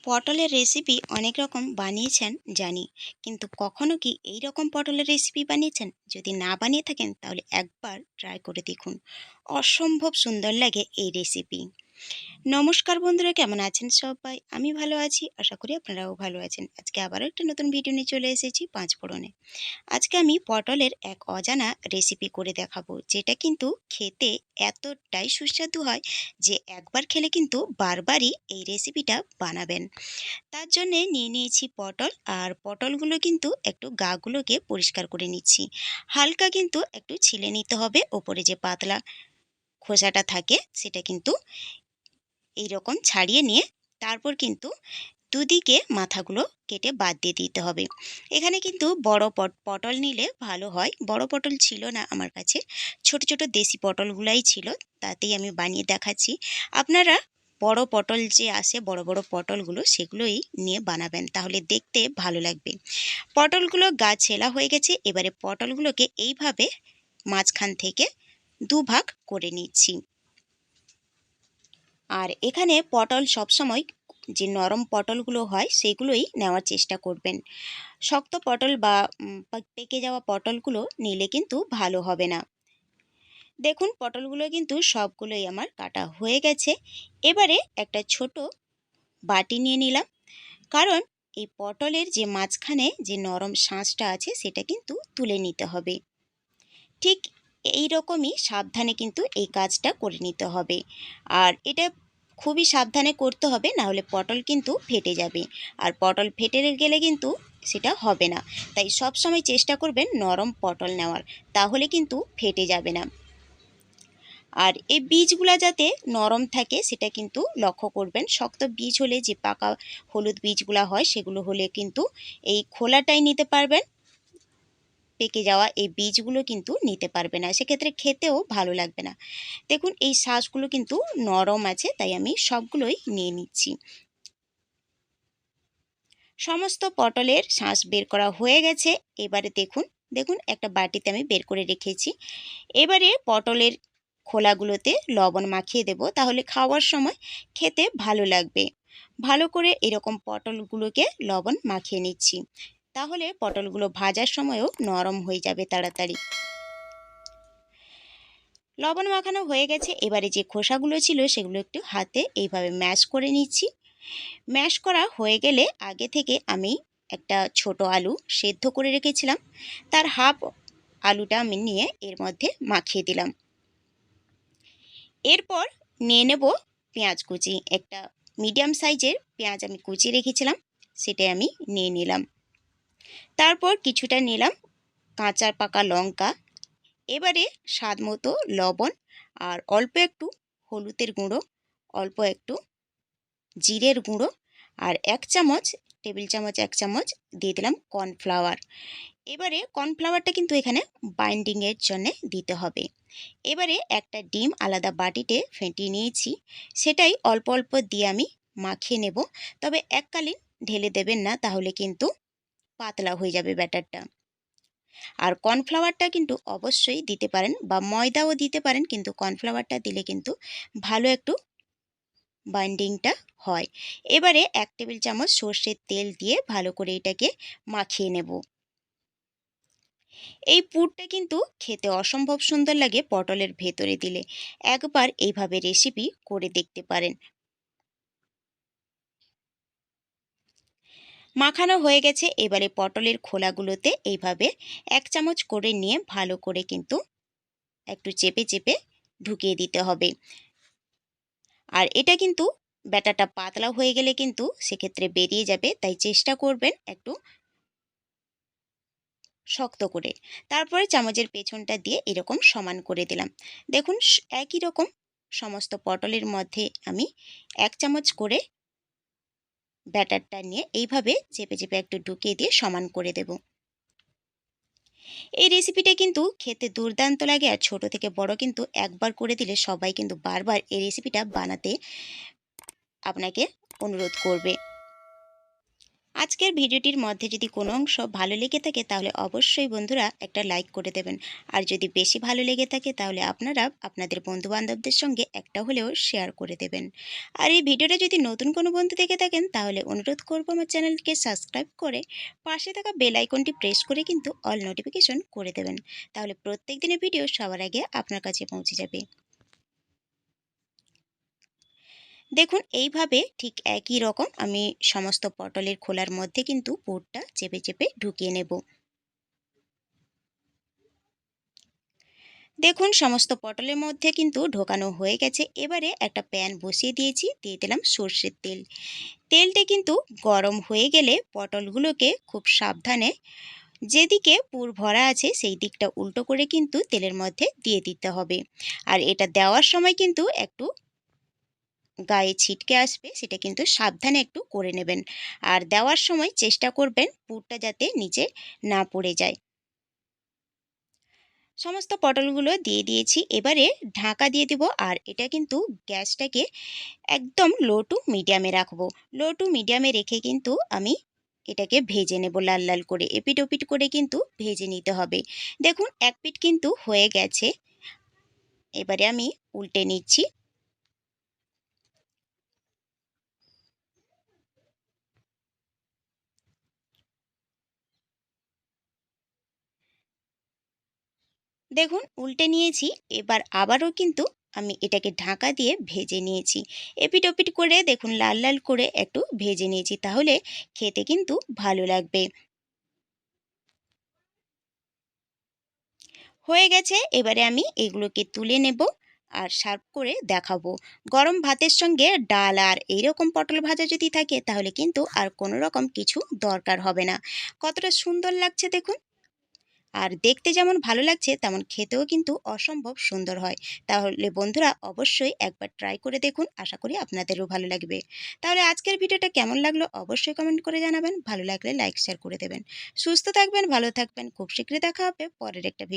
পটলের রেসিপি অনেক রকম বানিয়েছেন জানি, কিন্তু কখনো কি এই রকম পটলের রেসিপি বানিয়েছেন? যদি না বানিয়ে থাকেন তাহলে একবার ট্রাই করে দেখুন। অসম্ভব সুন্দর লাগে এই রেসিপি। নমস্কার বন্ধুরা, কেমন আছেন সবাই? আমি ভালো আছি, আশা করি আপনারাও ভালো আছেন। আজকে আবারও একটা নতুন ভিডিও নিয়ে চলে এসেছি পাঁচ ফোড়নে। আজকে আমি পটলের এক অজানা রেসিপি করে দেখাবো, যেটা কিন্তু খেতে এতটাই সুস্বাদু হয় যে একবার খেলে কিন্তু বারবারই এই রেসিপিটা বানাবেন। তার জন্যে নিয়ে নিয়েছি পটল, আর পটলগুলো কিন্তু একটু গাগুলোকে পরিষ্কার করে নিচ্ছি। হালকা কিন্তু একটু ছিলে নিতে হবে, ওপরে যে পাতলা খোসাটা থাকে সেটা কিন্তু এইরকম ছাড়িয়ে নিয়ে তারপর কিন্তু দুদিকে মাথাগুলো কেটে বাদ দিয়ে দিতে হবে। এখানে কিন্তু বড় পটল নিলে ভালো হয়। বড় পটল ছিল না আমার কাছে, ছোট ছোট দেশি পটলগুলাই ছিল, তাতেই আমি বানিয়ে দেখাচ্ছি। আপনারা বড় পটল যে আসে, বড় বড় পটলগুলো, সেগুলোই নিয়ে বানাবেন, তাহলে দেখতে ভালো লাগবে। পটলগুলো গা ছেলা হয়ে গেছে, এবারে পটলগুলোকে এইভাবে মাঝখান থেকে দুভাগ করে নিচ্ছি। আর এখানে পটল সবসময় যে নরম পটলগুলো হয় সেগুলোই নেওয়ার চেষ্টা করবেন। শক্ত পটল বা পেকে যাওয়া পটলগুলো নিলে কিন্তু ভালো হবে না। দেখুন, পটলগুলো কিন্তু সবগুলোই আমার কাটা হয়ে গেছে। এবারে একটা ছোট বাটি নিয়ে নিলাম, কারণ এই পটলের যে মাঝখানে যে নরম শাঁসটা আছে সেটা কিন্তু তুলে নিতে হবে। ঠিক এই রকমই সাবধানে কিন্তু এই কাজটা করে নিতে হবে। আর এটা খুবই সাবধানে করতে হবে, না হলে পটল কিন্তু ফেটে যাবে। আর পটল ফেটে গেলে কিন্তু সেটা হবে না। তাই সব সময় চেষ্টা করবেন নরম পটল নেওয়ার, তাহলে কিন্তু ফেটে যাবে না। আর এই বীজগুলা যাতে নরম থাকে সেটা কিন্তু লক্ষ্য করবেন। শক্ত বীজ হলে, যে পাকা হলুদ বীজগুলা হয়, সেগুলো হলে কিন্তু এই খোলাটাই নিতে পারবেন। পেকে যাওয়া এই বীজগুলো কিন্তু নিতে পারবে না, সেক্ষেত্রে খেতেও ভালো লাগবে না। দেখুন, এই শাঁসগুলো কিন্তু নরম আছে, তাই আমি সবগুলোই নিয়ে নিচ্ছি। সমস্ত পটলের শাঁস বের করা হয়ে গেছে। এবারে দেখুন দেখুন একটা বাটিতে আমি বের করে রেখেছি। এবারে পটলের খোলাগুলোতে লবণ মাখিয়ে দেব, তাহলে খাওয়ার সময় খেতে ভালো লাগবে। ভালো করে এরকম পটলগুলোকে লবণ মাখিয়ে নিচ্ছি, তাহলে পটলগুলো ভাজার সময়ও নরম হয়ে যাবে তাড়াতাড়ি। লবণ মাখানো হয়ে গেছে। এবারে যে খোসাগুলো ছিল সেগুলো একটু হাতে এইভাবে ম্যাশ করে নিচ্ছি। ম্যাশ করা হয়ে গেলে আগে থেকে আমি একটা ছোট আলু সেদ্ধ করে রেখেছিলাম, তার হাফ আলুটা আমি নিয়ে এর মধ্যে মাখিয়ে দিলাম। এরপর নিয়ে নেব পেঁয়াজ কুচি। একটা মিডিয়াম সাইজের পেঁয়াজ আমি কুচি রেখেছিলাম, সেটাই আমি নিয়ে নিলাম। তারপর কিছুটা নিলাম কাঁচা পাকা লঙ্কা। এবারে স্বাদ মতো লবণ, আর অল্প একটু হলুদের গুঁড়ো, অল্প একটু জিরের গুঁড়ো, আর টেবিল চামচ 1 চামচ দিয়ে দিলাম কর্নফ্লাওয়ার। এবারে কর্নফ্লাওয়ারটা কিন্তু এখানে বাইন্ডিংয়ের জন্যে দিতে হবে। এবারে একটা ডিম আলাদা বাটিতে ফেটিয়ে নিয়েছি, সেটাই অল্প অল্প দিয়ে আমি মাখিয়ে নেব। তবে এককালীন ঢেলে দেবেন না, তাহলে কিন্তু পাতলা হয়ে যাবে ব্যাটারটা। আর কর্নফ্লাওয়ারটা কিন্তু অবশ্যই দিতে পারেন, বা ময়দাও দিতে পারেন, কিন্তু কর্নফ্লাওয়ারটা দিলে কিন্তু ভালো একটু বাইন্ডিংটা হয়। এবারে 1 টেবিল চামচ সর্ষের তেল দিয়ে ভালো করে এটাকে মাখিয়ে নেব। এই পুরটা কিন্তু খেতে অসম্ভব সুন্দর লাগে পটলের ভেতরে দিলে। একবার এইভাবে রেসিপি করে দেখতে পারেন। মাখানো হয়ে গেছে। এবারে পটলের খোলাগুলোতে এইভাবে 1 চামচ করে নিয়ে ভালো করে কিন্তু একটু চেপে চেপে ঢুকিয়ে দিতে হবে। আর এটা কিন্তু ব্যাটাটা পাতলা হয়ে গেলে কিন্তু সেক্ষেত্রে বেরিয়ে যাবে, তাই চেষ্টা করবেন একটু শক্ত করে। তারপরে চামচের পেছনটা দিয়ে এরকম সমান করে দিলাম। দেখুন, একই রকম সমস্ত পটলের মধ্যে আমি 1 চামচ করে ব্যাটারটা নিয়ে এইভাবে চেপে চেপে একটু ঢুকিয়ে দিয়ে সমান করে দেব। এই রেসিপিটা কিন্তু খেতে দুর্দান্ত লাগে, আর ছোট থেকে বড় কিন্তু একবার করে দিলে সবাই কিন্তু বারবার এই রেসিপিটা বানাতে আপনাকে অনুরোধ করবে। আজকের ভিডিওটির মধ্যে যদি কোনো অংশ ভালো লেগে থাকে তাহলে অবশ্যই বন্ধুরা একটা লাইক করে দেবেন। আর যদি বেশি ভালো লেগে থাকে তাহলে আপনারা আপনাদের বন্ধুবান্ধবদের সঙ্গে একটা হলেও শেয়ার করে দেবেন। আর এই ভিডিওটা যদি নতুন কোনো বন্ধু দেখে থাকেন তাহলে অনুরোধ করব আমার চ্যানেলকে সাবস্ক্রাইব করে পাশে থাকা বেল আইকনটি প্রেস করে কিন্তু অল নোটিফিকেশন করে দেবেন। তাহলে প্রত্যেক দিনের ভিডিও সবার আগে আপনার কাছে পৌঁছে যাবে। দেখুন এইভাবে ঠিক একই রকম আমি সমস্ত পটলের খোলার মধ্যে কিন্তু পুরটা চেপে চেপে ঢুকিয়ে নেব। দেখুন সমস্ত পটলের মধ্যে কিন্তু ঢোকানো হয়ে গেছে। এবারে একটা প্যান বসিয়ে দিয়েছি, দিয়ে দিলাম সর্ষের তেল। তেলটা কিন্তু গরম হয়ে গেলে পটলগুলোকে খুব সাবধানে যেদিকে পুর ভরা আছে সেই দিকটা উল্টো করে কিন্তু তেলের মধ্যে দিয়ে দিতে হবে। আর এটা দেওয়ার সময় কিন্তু একটু গায়ে ছিটকে আসবে, সেটা কিন্তু সাবধানে একটু করে নেবেন। আর দেওয়ার সময় চেষ্টা করবেন পুরটা যাতে নিচে না পড়ে যায়। সমস্ত পটলগুলো দিয়ে দিয়েছি, এবারে ঢাকা দিয়ে দিব। আর এটা কিন্তু গ্যাসটাকে একদম লো টু মিডিয়ামে রাখবো। লো টু মিডিয়ামে রেখে কিন্তু আমি এটাকে ভেজে নেব লাল লাল করে, এপিট ওপিট করে কিন্তু ভেজে নিতে হবে। দেখুন এক পিঠ কিন্তু হয়ে গেছে, এবারে আমি উল্টে নিচ্ছি। দেখুন উল্টে নিয়েছি, এবার আবারও কিন্তু আমি এটাকে ঢাকা দিয়ে ভেজে নিয়েছি। এপিট ওপিট করে দেখুন লাল লাল করে একটু ভেজে নিয়েছি, তাহলে খেতে কিন্তু ভালো লাগবে। হয়ে গেছে, এবারে আমি এগুলোকে তুলে নেব আর সার্ভ করে দেখাবো। গরম ভাতের সঙ্গে ডাল আর এইরকম পটল ভাজা যদি থাকে তাহলে কিন্তু আর কোনো রকম কিছু দরকার হবে না। কতটা সুন্দর লাগছে দেখুন। আর দেখতে যেমন ভালো লাগছে তেমন খেতেও কিন্তু অসম্ভব সুন্দর হয়। তাহলে বন্ধুরা অবশ্যই একবার ট্রাই করে দেখুন, আশা করি আপনাদেরও ভালো লাগবে। তাহলে আজকের ভিডিওটা কেমন লাগলো অবশ্যই কমেন্ট করে জানাবেন, ভালো লাগলে লাইক শেয়ার করে দেবেন। সুস্থ থাকবেন, ভালো থাকবেন, খুব শীঘ্রই দেখা হবে পরের একটা ভিডিও।